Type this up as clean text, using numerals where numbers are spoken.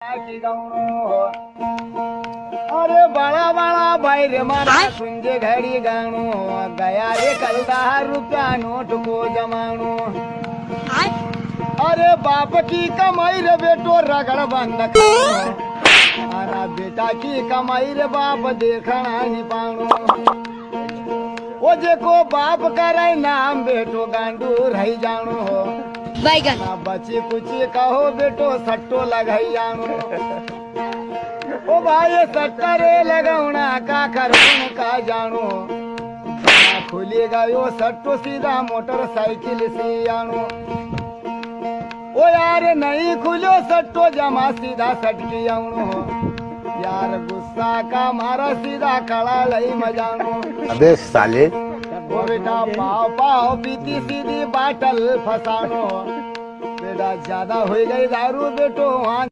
अरे बड़ा बड़ा भाई रे मारा सुंजे घड़ी गाणो गया रे कल 10 रुपया नोट को जमानो। अरे बाप की कमाई रे बेटो रगड़ बंद खानो अरे बेटा की कमाई रे बाप देखना नहीं पानो। वो जेको बाप करे नाम बेटो गांडू रही जानो हो ना बची कुची कहो बेटो सट्टो लगाई जानो। ओ भाई सट्टा रे लगाउना का करूं का जानो खुली गयो सट्टो सीधा मोटरसाइकिल से आनो। ओ यार नहीं खुलो सट्टो जमा सीधा सटकी आनो यार गुस्सा का मारा सीधा कड़ा लई मजानो। अबे साले ओ बेटा पाव पाव पीती सीधी बाटल फसानो बेटा ज्यादा हो गई दारू बेटो वहाँ